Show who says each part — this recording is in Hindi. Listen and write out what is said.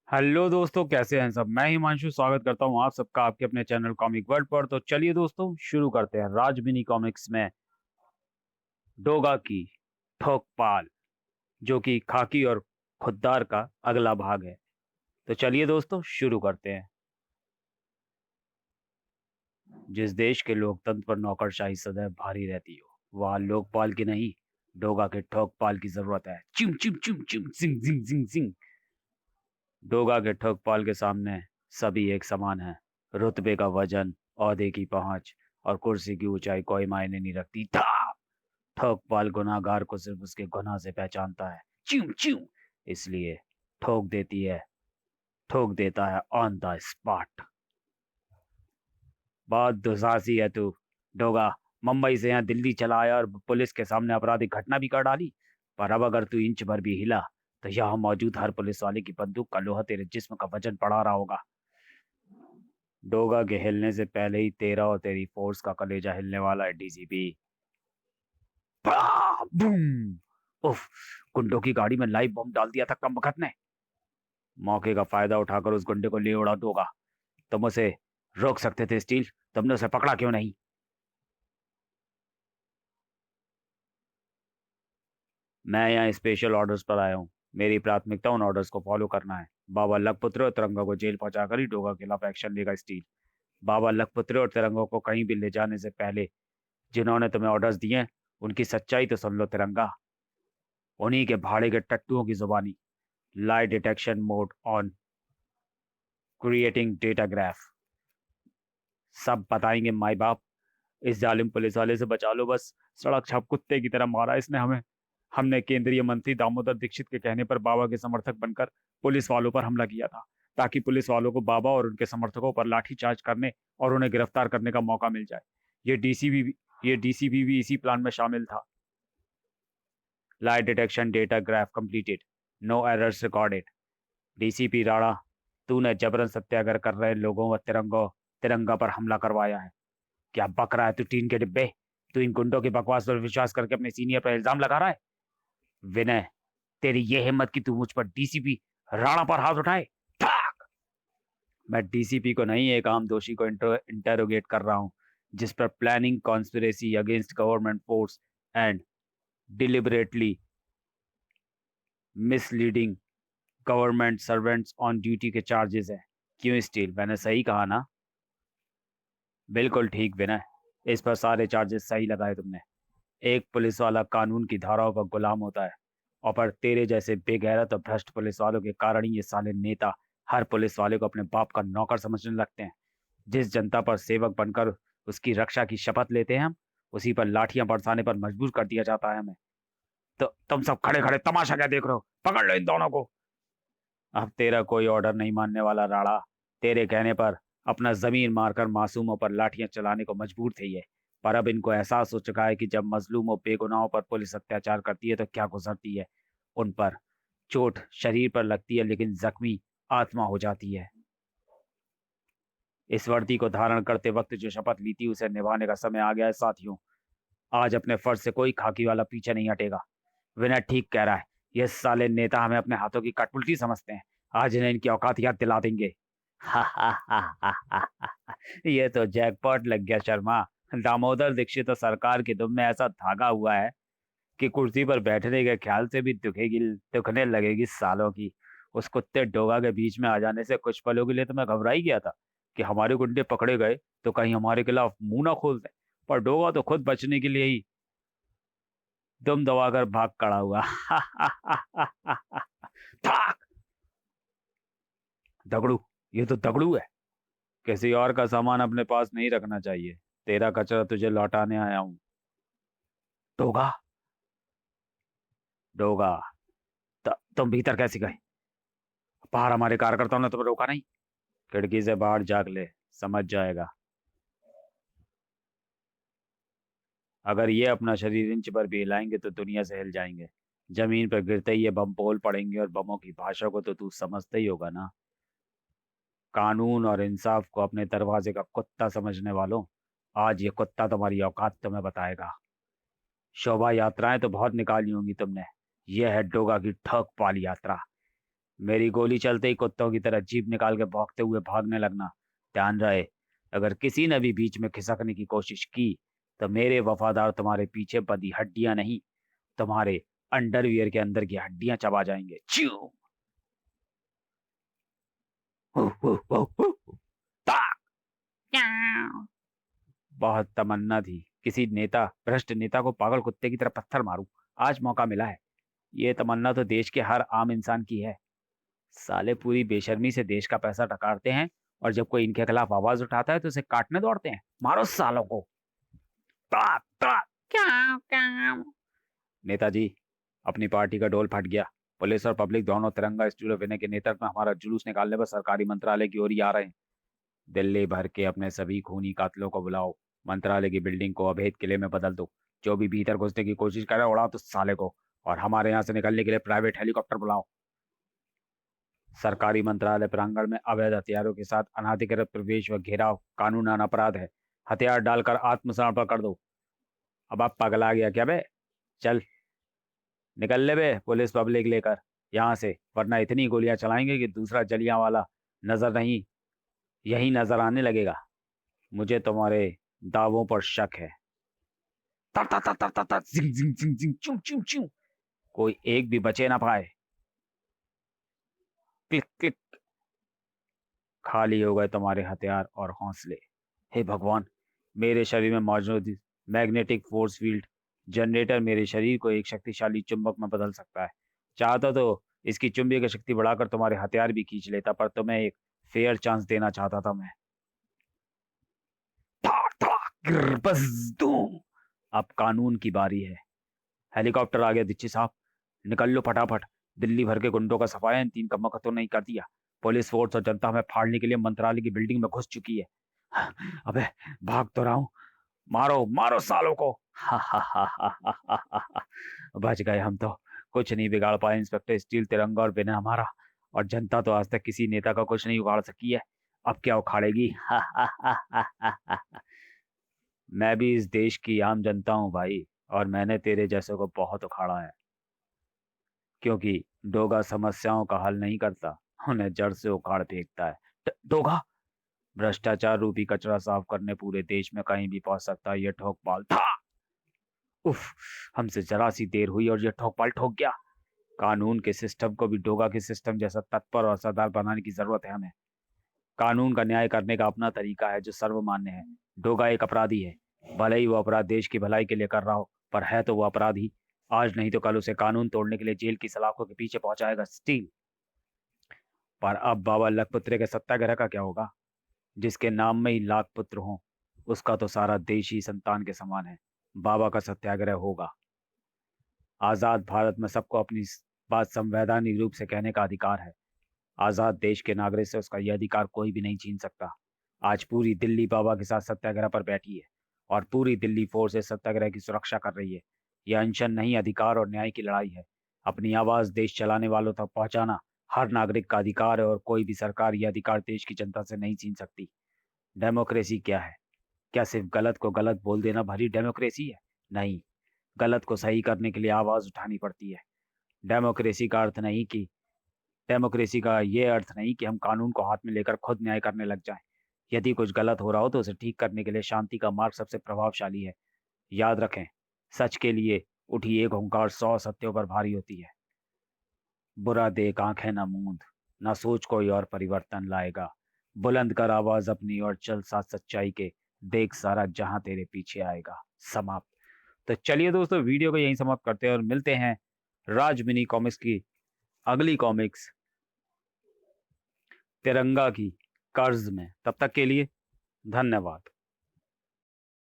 Speaker 1: हेलो दोस्तों, कैसे हैं सब। मैं हिमांशु स्वागत करता हूं आप सबका आपके अपने चैनल कॉमिक वर्ल्ड पर। तो चलिए दोस्तों, शुरू करते हैं। राज मिनी कॉमिक्स में डोगा की ठोकपाल, जो कि खाकी और खुद्दार का अगला भाग है। तो चलिए दोस्तों, शुरू करते हैं। जिस देश के लोकतंत्र पर नौकरशाही सदैव भारी रहती हो, वहां लोकपाल की नहीं, डोगा के ठोकपाल की जरूरत है। चिम चिम चिम चिम जिंग जिंग जिंग जिंग। डोगा के ठोकपाल के सामने सभी एक समान है। रुतबे का वजन, ओहदे की पहुंच और कुर्सी की ऊंचाई कोई मायने नहीं रखती। था ठोकपाल गुनाहगार को सिर्फ उसके गुनाह से पहचानता है। च्यूं च्यूं। इसलिए ठोक देती है ठोक देता है ऑन द स्पॉट। बहुत दुसाहसी है तू, डोगा। मुंबई से यहाँ दिल्ली चला आया और पुलिस के सामने आपराधिक घटना भी कर डाली। पर अब अगर तू इंच भर भी हिला, तो यहाँ मौजूद हर पुलिस वाले की बंदूक का लोहा तेरे जिस्म का वजन बढ़ा रहा होगा। डोगा के हिलने से पहले ही तेरा और तेरी फोर्स का कलेजा हिलने वाला है, डीसीपी। बूम। उफ। गुंडों की गाड़ी में लाइव बम डाल दिया था कम वक्त ने। मौके का फायदा उठाकर उस गुंडे को ले उड़ा डोगा। तुम उसे रोक सकते थे स्टील, तुमने उसे पकड़ा क्यों नहीं? मैं यहाँ स्पेशल ऑर्डर्स पर आया हूँ। मेरी प्राथमिकता उन ऑर्डर्स को फॉलो करना है। बाबा लखपुत्र और तिरंगा को जेल पहुंचाकर ही डोगा के खिलाफ एक्शन लेगा स्टील। बाबा लखपुत्र और तिरंगा को कहीं भी ले जाने से पहले जिन्होंने तुम्हें ऑर्डर्स दिए हैं, उनकी सच्चाई तो सुन लो तिरंगा। उन्हीं के भाड़े के टट्टुओं की जुबानी। लाई डिटेक्शन मोड ऑन, क्रिएटिंग डेटाग्राफ। सब बताएंगे माई बाप। इस जालिम पुलिस वाले से बचा लो बस। सड़क छाप कुत्ते की तरह मारा इसने हमें। हमने केंद्रीय मंत्री दामोदर दीक्षित के कहने पर बाबा के समर्थक बनकर पुलिस वालों पर हमला किया था, ताकि पुलिस वालों को बाबा और उनके समर्थकों पर लाठीचार्ज करने और उन्हें गिरफ्तार करने का मौका मिल जाए। ये डीसीपी भी ये डीसीपी भी इसी प्लान में शामिल था। Lie detection data graph completed, no errors recorded. DCP Rana, तूने जबरन सत्याग्रह कर रहे लोगों व तिरंगा पर हमला करवाया है। क्या बक रहा है तू टीन के डिब्बे? तू इन गुंडों की बकवास पर विश्वास करके अपने सीनियर पर इल्जाम लगा रहा है। विनय, तेरी ये हिम्मत कि तू मुझ पर डीसीपी राणा पर हाथ उठाए? ठाक! मैं डीसीपी को नहीं, एक आम दोषी को इंटेरोगेट कर रहा हूं, जिस पर planning conspiracy against government force and deliberately misleading government servants on duty के चार्जेस हैं। क्यों स्टील, मैंने सही कहा ना? बिल्कुल ठीक विनय, इस पर सारे चार्जेस सही लगाए तुमने। एक पुलिस वाला कानून की धाराओं का गुलाम होता है, और पर तेरे जैसे बेगैरत और भ्रष्ट पुलिस वालों के कारण ही ये साले नेता हर पुलिस वाले को अपने बाप का नौकर समझने लगते हैं। जिस जनता पर सेवक बनकर उसकी रक्षा की शपथ लेते हैं हम, उसी पर लाठियां बरसाने पर मजबूर कर दिया जाता है हमें। तो तुम सब खड़े खड़े तमाशा क्या देख रहे हो? पकड़ लो इन दोनों को। अब तेरा कोई ऑर्डर नहीं मानने वाला राणा। तेरे कहने पर अपना जमीन मारकर मासूमों पर लाठियां चलाने को मजबूर थे ये। पर अब इनको एहसास हो चुका है कि जब मजलूमों बेगुनाहों पर पुलिस अत्याचार करती है तो क्या गुजरती है। उन पर चोट शरीर पर लगती है, लेकिन जख्मी आत्मा हो जाती है। इस वर्दी को धारण करते वक्त जो शपथ ली थी, उसे निभाने का समय आ गया है साथियों। आज अपने फर्ज से कोई खाकी वाला पीछे नहीं हटेगा। विनय ठीक कह रहा है। ये साले नेता हमें अपने हाथों की कठपुतली समझते हैं। आज इन्हें इनकी औकात याद दिला देंगे। हा हा हा हा हा हा। ये तो जैकपॉट लग गया शर्मा। दामोदर दीक्षित तो सरकार के दुम में ऐसा धागा हुआ है कि कुर्सी पर बैठने के ख्याल से भी दुखने लगेगी सालों की। उस कुत्ते डोगा के बीच में आ जाने से कुछ पलों के लिए तो मैं घबरा ही गया था कि हमारे गुंडे पकड़े गए तो कहीं हमारे खिलाफ मुंह ना खोल दें। पर डोगा तो खुद बचने के लिए ही दुम दबाकर भाग खड़ा हुआ। थाक! दगड़ू, ये तो दगड़ू है। किसी और का सामान अपने पास नहीं रखना चाहिए। तेरा कचरा तुझे लौटाने आया हूँ। डोगा, डोगा, तुम भीतर कैसे गए? बाहर हमारे कार्यकर्ताओं ने तुम्हें रोका नहीं? खिड़की से बाहर झाँक ले, समझ जाएगा। अगर ये अपना शरीर इंच पर भी हिलाएंगे तो दुनिया से हिल जाएंगे। जमीन पर गिरते ही ये बम बोल पड़ेंगे, और बमों की भाषा को तो तू समझता ही होगा ना। कानून और इंसाफ को अपने दरवाजे का कुत्ता समझने वालों, आज ये कुत्ता तुम्हारी औकात तुम्हें बताएगा। शोभा यात्राएं तो बहुत निकाली होंगी तुमने। यह है डोगा की ठोक पाल यात्रा। मेरी गोली चलते ही कुत्तों की तरह जीभ निकाल के भौंकते हुए भागने लगना। ध्यान रहे, अगर किसी ने भी बीच में खिसकने की कोशिश की तो मेरे वफादार तुम्हारे पीछे बंधी हड्डियां नहीं, तुम्हारे अंडरवियर के अंदर की हड्डियां चबा जाएंगे। Chew. Who, who, who, who, who. ताक। क्यां। बहुत तमन्ना थी किसी नेता, भ्रष्ट नेता को पागल कुत्ते की तरह पत्थर मारूं। आज मौका मिला है। ये तमन्ना तो देश के हर आम इंसान की है। साले पूरी बेशर्मी से देश का पैसा टकारते हैं, और जब कोई इनके खिलाफ आवाज उठाता है तो उसे काटने दौड़ते हैं। मारो सालों को। ताक ताक। क्या क्या। नेताजी, अपनी पार्टी का डोल फट गया। पुलिस और पब्लिक दोनों तिरंगा स्टूडियो विनय के नेतृत्व में हमारा जुलूस निकालने पर सरकारी मंत्रालय की ओर ही आ रहे हैं। दिल्ली भर के अपने सभी खूनी कातलों को बुलाओ। मंत्रालय की बिल्डिंग को अभेद किले में बदल दो। जो भी भीतर घुसने की कोशिश करे उड़ा तो साले को। और हमारे यहाँ से निकलने के लिए प्राइवेट हेलीकॉप्टर बुलाओ। सरकारी मंत्रालय प्रांगण में अवैध हथियारों के साथ अनाधिकृत प्रवेश व घेराव कानूनन अपराध है। हथियार डालकर आत्मसमर्पण कर दो। अब आप पगला गया क्या बे? चल निकल ले बे, पुलिस पब्लिक लेकर यहाँ से, वरना इतनी गोलियां चलाएंगे कि दूसरा जलियांवाला नजर नहीं, यही नजर आने लगेगा। मुझे तुम्हारे दावों पर शक है। तर तर तर तर तर तर, जिंग जिंग जिंग जिंग, चू चू चू। कोई एक भी बचे ना पाए। Click click. खाली हो गए तुम्हारे हथियार और हौसले। हे भगवान, मेरे शरीर में मौजूद मैग्नेटिक फोर्स फील्ड जनरेटर मेरे शरीर को एक शक्तिशाली चुंबक में बदल सकता है। चाहता तो इसकी चुंबकीय शक्ति बढ़ाकर तुम्हारे हथियार भी खींच लेता, पर तुम्हें एक फेयर चांस देना चाहता था मैं। था, था, बस धूम। अब कानून की बारी है। हेलीकॉप्टर आ गया दीक्षित साहब, निकल लो फटाफट। दिल्ली भर के गुंडों का सफाया इन तीन कमबख्तों ने ही कर दिया। पुलिस फोर्स और जनता हमें फाड़ने के लिए मंत्रालय की बिल्डिंग में घुस चुकी है। अबे भाग तो रहा हूं। मारो मारो सालों को। हा हा हा हा हा हा हा हा। बच गए हम तो। कुछ नहीं बिगाड़ पाए इंस्पेक्टर स्टील, तिरंगा और बिना हमारा। और जनता तो आज तक किसी नेता का कुछ नहीं उखाड़ सकी है। अब क्या उखाड़ेगी? हा हा हा हा हा हा। मैं भी इस देश की आम जनता हूँ भाई, और मैंने तेरे जैसे को बहुत उखाड़ा है। क्योंकि डोगा समस्याओं का हल नहीं करता, उन्हें जड़ से उखाड़ फेंकता है। डोगा भ्रष्टाचार रूपी कचरा साफ करने पूरे देश में कहीं भी पहुंच सकता है। यह ठोकपाल था। उफ, हमसे जरा सी देर हुई और यह ठोकपाल ठोक गया। कानून के सिस्टम को भी डोगा के सिस्टम जैसा तत्पर और असरदार बनाने की जरूरत है हमें। कानून का न्याय करने का अपना तरीका है जो सर्वमान्य है। डोगा एक अपराधी है। भले ही वो अपराध देश की भलाई के लिए कर रहा हो, पर है तो वो अपराधी। आज नहीं तो कल उसे कानून तोड़ने के लिए जेल की सलाखों के पीछे पहुंचाएगा स्टील। पर अब बाबा लखपत्रे के सत्याग्रह का क्या होगा? जिसके नाम में ही लाख पुत्र हों, उसका तो सारा देश ही संतान के समान है। बाबा का सत्याग्रह होगा। आजाद भारत में सबको अपनी बात संवैधानिक रूप से कहने का अधिकार है। आजाद देश के नागरिक से उसका यह अधिकार कोई भी नहीं छीन सकता। आज पूरी दिल्ली बाबा के साथ सत्याग्रह पर बैठी है, और पूरी दिल्ली फोर्स इस सत्याग्रह की सुरक्षा कर रही है। यह अनशन नहीं, अधिकार और न्याय की लड़ाई है। अपनी आवाज देश चलाने वालों तक पहुंचाना हर नागरिक का अधिकार है, और कोई भी सरकार यह अधिकार देश की जनता से नहीं छीन सकती। डेमोक्रेसी क्या है? क्या सिर्फ गलत को गलत बोल देना भली डेमोक्रेसी है? नहीं, गलत को सही करने के लिए आवाज उठानी पड़ती है। डेमोक्रेसी का अर्थ नहीं कि डेमोक्रेसी का ये अर्थ नहीं कि हम कानून को हाथ में लेकर खुद न्याय करने लग जाएं। यदि कुछ गलत हो रहा हो तो उसे ठीक करने के लिए शांति का मार्ग सबसे प्रभावशाली है। याद रखें, सच के लिए उठी एक हुंकार 100 सत्यों पर भारी होती है। बुरा देख आंखें न मूंद, न सोच कोई और परिवर्तन लाएगा। बुलंद कर आवाज अपनी और चल साथ सच्चाई के, देख सारा जहां तेरे पीछे आएगा। समाप्त। तो चलिए दोस्तों, वीडियो को यहीं समाप्त करते हैं और मिलते हैं राज मिनी कॉमिक्स की अगली कॉमिक्स तिरंगा की कर्ज में। तब तक के लिए धन्यवाद।